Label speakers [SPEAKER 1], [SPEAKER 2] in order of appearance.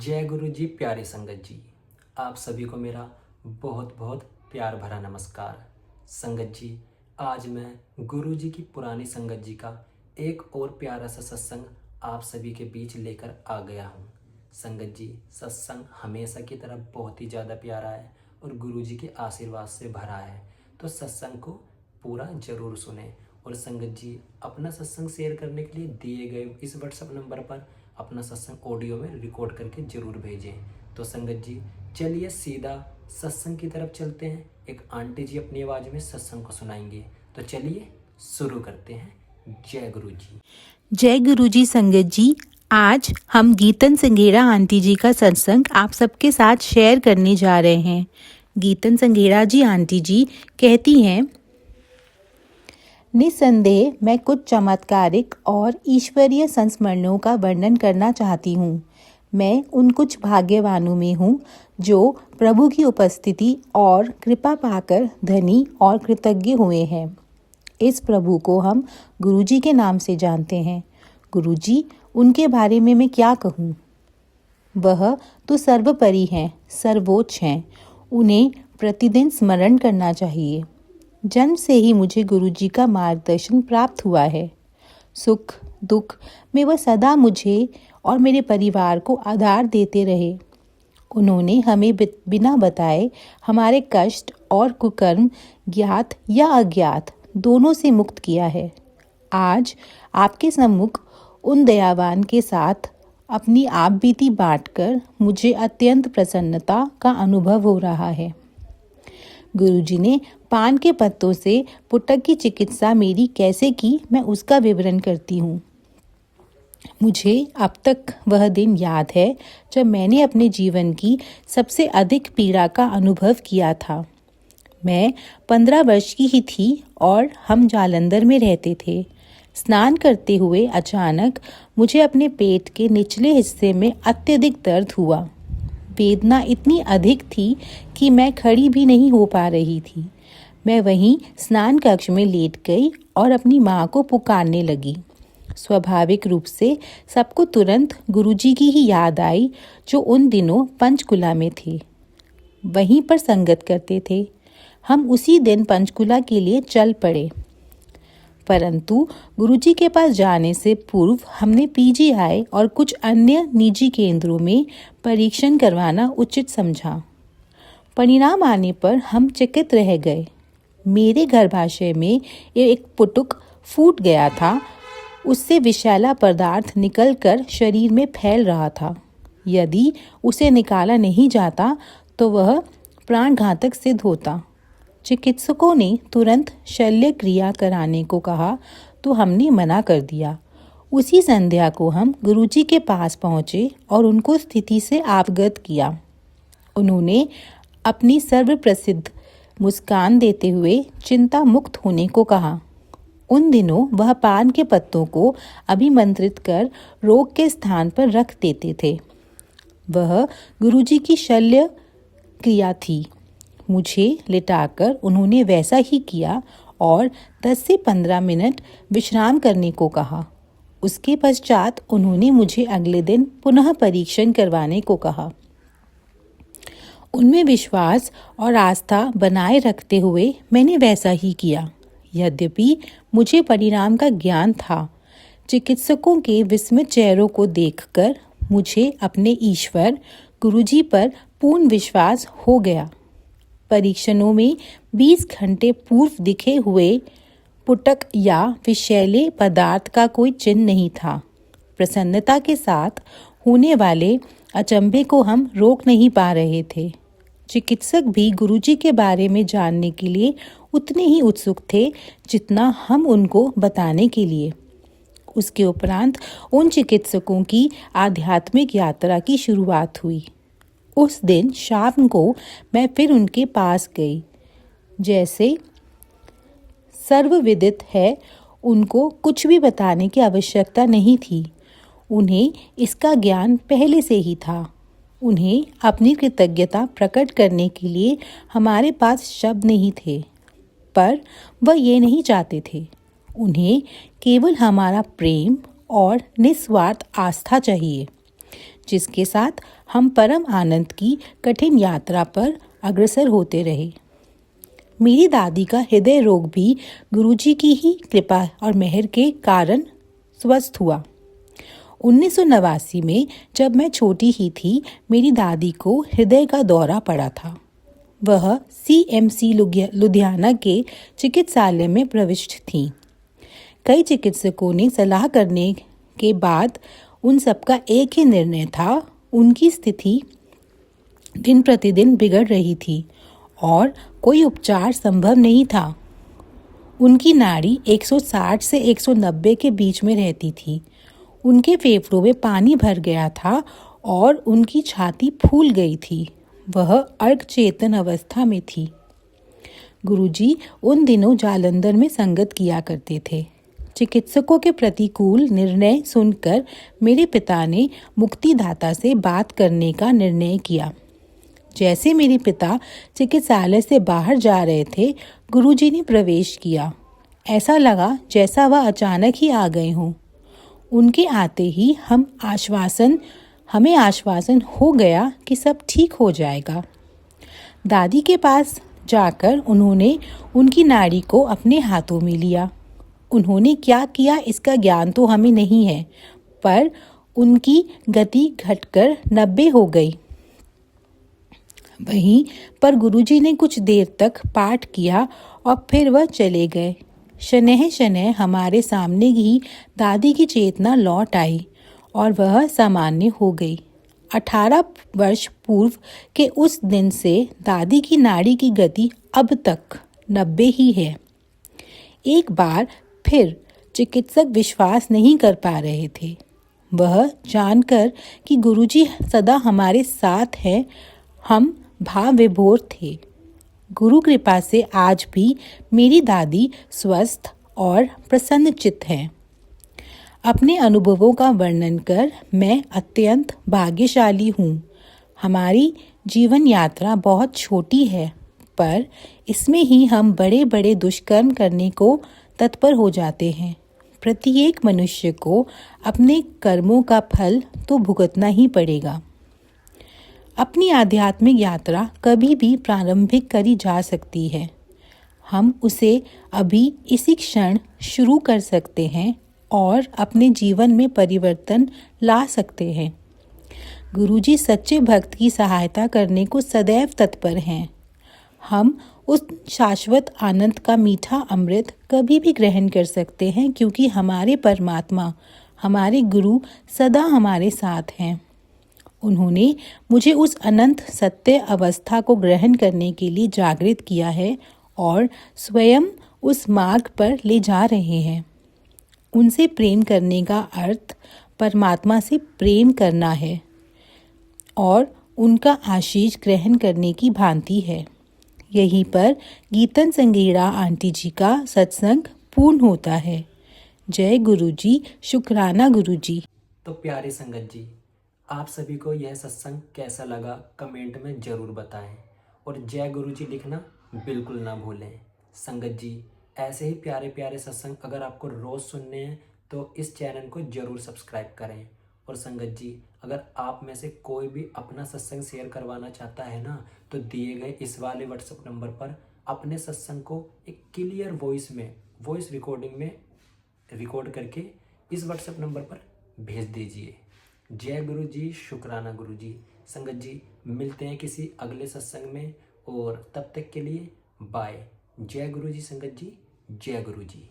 [SPEAKER 1] जय गुरु जी, प्यारे संगत जी। आप सभी को मेरा बहुत बहुत प्यार भरा नमस्कार। संगत जी, आज मैं गुरु जी की पुरानी संगत जी का एक और प्यारा सा सत्संग आप सभी के बीच लेकर आ गया हूँ। संगत जी, सत्संग हमेशा की तरह बहुत ही ज़्यादा प्यारा है और गुरु जी के आशीर्वाद से भरा है, तो सत्संग को पूरा जरूर सुने। और संगत जी, अपना सत्संग शेयर करने के लिए दिए गए इस व्हाट्सएप नंबर पर अपना सत्संग ऑडियो में रिकॉर्ड करके जरूर भेजें। तो संगत जी, चलिए सीधा सत्संग की तरफ चलते हैं। एक आंटी जी अपनी आवाज़ में सत्संग को सुनाएंगे, तो चलिए शुरू करते हैं। जय गुरु जी।
[SPEAKER 2] जय गुरु जी। संगत जी, आज हम गीतन संघेड़ा आंटी जी का सत्संग आप सबके साथ शेयर करने जा रहे हैं। गीतन संघेड़ा जी आंटी जी कहती हैं, निस्संदेह मैं कुछ चमत्कारिक और ईश्वरीय संस्मरणों का वर्णन करना चाहती हूँ। मैं उन कुछ भाग्यवानों में हूँ जो प्रभु की उपस्थिति और कृपा पाकर धनी और कृतज्ञ हुए हैं। इस प्रभु को हम गुरुजी के नाम से जानते हैं। गुरुजी, उनके बारे में मैं क्या कहूँ। वह तो सर्वोपरि हैं, सर्वोच्च हैं। उन्हें प्रतिदिन स्मरण करना चाहिए। जन्म से ही मुझे गुरुजी का मार्गदर्शन प्राप्त हुआ है। सुख दुख में वह सदा मुझे और मेरे परिवार को आधार देते रहे। उन्होंने हमें बिना बताए हमारे कष्ट और कुकर्म ज्ञात या अज्ञात दोनों से मुक्त किया है। आज आपके सम्मुख उन दयावान के साथ अपनी आप बीती बांटकर मुझे अत्यंत प्रसन्नता का अनुभव हो रहा है। गुरुजी ने पान के पत्तों से पुटक की चिकित्सा मेरी कैसे की, मैं उसका विवरण करती हूँ। मुझे अब तक वह दिन याद है जब मैंने अपने जीवन की सबसे अधिक पीड़ा का अनुभव किया था। मैं 15 वर्ष की ही थी और हम जालंधर में रहते थे। स्नान करते हुए अचानक मुझे अपने पेट के निचले हिस्से में अत्यधिक दर्द हुआ। वेदना इतनी अधिक थी कि मैं खड़ी भी नहीं हो पा रही थी। मैं वहीं स्नान कक्ष में लेट गई और अपनी माँ को पुकारने लगी। स्वाभाविक रूप से सबको तुरंत गुरुजी की ही याद आई, जो उन दिनों पंचकुला में थे, वहीं पर संगत करते थे। हम उसी दिन पंचकुला के लिए चल पड़े, परंतु गुरुजी के पास जाने से पूर्व हमने पीजीआई और कुछ अन्य निजी केंद्रों में परीक्षण करवाना उचित समझा। परिणाम आने पर हम चकित रह गए। मेरे गर्भाशय में एक पुटुक फूट गया था। उससे विषैला पदार्थ निकलकर शरीर में फैल रहा था। यदि उसे निकाला नहीं जाता तो वह प्राणघातक सिद्ध होता। चिकित्सकों ने तुरंत शल्य क्रिया कराने को कहा तो हमने मना कर दिया। उसी संध्या को हम गुरुजी के पास पहुँचे और उनको स्थिति से अवगत किया। उन्होंने अपनी सर्वप्रसिद्ध मुस्कान देते हुए चिंता मुक्त होने को कहा। उन दिनों वह पान के पत्तों को अभिमंत्रित कर रोग के स्थान पर रख देते थे। वह गुरुजी की शल्य क्रिया थी। मुझे लिटाकर उन्होंने वैसा ही किया और 10 से 15 मिनट विश्राम करने को कहा। उसके पश्चात उन्होंने मुझे अगले दिन पुनः परीक्षण करवाने को कहा। उनमें विश्वास और आस्था बनाए रखते हुए मैंने वैसा ही किया। यद्यपि मुझे परिणाम का ज्ञान था, चिकित्सकों के विस्मित चेहरों को देखकर मुझे अपने ईश्वर गुरुजी पर पूर्ण विश्वास हो गया। परीक्षणों में 20 घंटे पूर्व दिखे हुए पुटक या विषैले पदार्थ का कोई चिन्ह नहीं था। प्रसन्नता के साथ होने वाले अचंभे को हम रोक नहीं पा रहे थे। चिकित्सक भी गुरुजी के बारे में जानने के लिए उतने ही उत्सुक थे जितना हम उनको बताने के लिए। उसके उपरांत उन चिकित्सकों की आध्यात्मिक यात्रा की शुरुआत हुई। उस दिन शाम को मैं फिर उनके पास गई। जैसे सर्वविदित है, उनको कुछ भी बताने की आवश्यकता नहीं थी। उन्हें इसका ज्ञान पहले से ही था। उन्हें अपनी कृतज्ञता प्रकट करने के लिए हमारे पास शब्द नहीं थे, पर वह ये नहीं चाहते थे। उन्हें केवल हमारा प्रेम और निस्वार्थ आस्था चाहिए। जिसके साथ हम परम आनंद की कठिन यात्रा पर अग्रसर होते रहे। मेरी दादी का हृदय रोग भी गुरुजी की ही कृपा और मेहर के कारण स्वस्थ हुआ। 1989 में जब मैं छोटी ही थी, मेरी दादी को हृदय का दौरा पड़ा था। वह CMC लुधियाना के चिकित्सालय में प्रविष्ट थीं। कई चिकित्सकों ने सलाह करने के बाद उन सबका एक ही निर्णय था, उनकी स्थिति दिन प्रतिदिन बिगड़ रही थी और कोई उपचार संभव नहीं था। उनकी नाड़ी 160 से 190 के बीच में रहती थी। उनके फेफड़ों में पानी भर गया था और उनकी छाती फूल गई थी। वह अर्धचेतन अवस्था में थी। गुरुजी उन दिनों जालंधर में संगत किया करते थे। चिकित्सकों के प्रतिकूल निर्णय सुनकर मेरे पिता ने मुक्तिदाता से बात करने का निर्णय किया। जैसे मेरे पिता चिकित्सालय से बाहर जा रहे थे, गुरुजी ने प्रवेश किया। ऐसा लगा जैसा वह अचानक ही आ गए हों। उनके आते ही हमें आश्वासन हो गया कि सब ठीक हो जाएगा। दादी के पास जाकर उन्होंने उनकी नाड़ी को अपने हाथों में लिया। उन्होंने क्या किया इसका ज्ञान तो हमें नहीं है, पर उनकी गति घटकर 90 हो गई। वहीं पर गुरुजी ने कुछ देर तक पाठ किया और फिर वह चले गए। शनैः शनैः हमारे सामने ही दादी की चेतना लौट आई और वह सामान्य हो गई। 18 वर्ष पूर्व के उस दिन से दादी की नाड़ी की गति अब तक 90 ही है। एक बार फिर चिकित्सक विश्वास नहीं कर पा रहे थे। वह जानकर कि गुरुजी सदा हमारे साथ हैं, हम भाव विभोर थे। गुरु कृपा से आज भी मेरी दादी स्वस्थ और प्रसन्नचित्त हैं। अपने अनुभवों का वर्णन कर मैं अत्यंत भाग्यशाली हूँ। हमारी जीवन यात्रा बहुत छोटी है, पर इसमें ही हम बड़े बड़े दुष्कर्म करने को तत्पर हो जाते हैं। प्रत्येक मनुष्य को अपने कर्मों का फल तो भुगतना ही पड़ेगा। अपनी आध्यात्मिक यात्रा कभी भी प्रारंभिक करी जा सकती है। हम उसे अभी इसी क्षण शुरू कर सकते हैं और अपने जीवन में परिवर्तन ला सकते हैं। गुरुजी सच्चे भक्त की सहायता करने को सदैव तत्पर हैं। हम उस शाश्वत आनंद का मीठा अमृत कभी भी ग्रहण कर सकते हैं, क्योंकि हमारे परमात्मा, हमारे गुरु सदा हमारे साथ हैं। उन्होंने मुझे उस अनंत सत्य अवस्था को ग्रहण करने के लिए जागृत किया है और स्वयं उस मार्ग पर ले जा रहे हैं। उनसे प्रेम करने का अर्थ परमात्मा से प्रेम करना है और उनका आशीष ग्रहण करने की भांति है। यहीं पर गीतन संगीड़ा आंटी जी का सत्संग पूर्ण होता है। जय गुरुजी, शुक्राना गुरुजी।
[SPEAKER 1] तो प्यारे संगत जी, आप सभी को यह सत्संग कैसा लगा कमेंट में ज़रूर बताएं और जय गुरुजी लिखना बिल्कुल ना भूलें। संगत जी, ऐसे ही प्यारे प्यारे सत्संग अगर आपको रोज़ सुनने हैं तो इस चैनल को ज़रूर सब्सक्राइब करें। और संगत जी, अगर आप में से कोई भी अपना सत्संग शेयर करवाना चाहता है ना, तो दिए गए इस वाले व्हाट्सएप नंबर पर अपने सत्संग को एक क्लियर वॉइस रिकॉर्डिंग में रिकॉर्ड करके इस व्हाट्सएप नंबर पर भेज दीजिए। जय गुरु जी, शुक्राना गुरु जी। संगत जी, मिलते हैं किसी अगले सत्संग में और तब तक के लिए बाय। जय गुरु जी संगत जी, जय गुरु जी।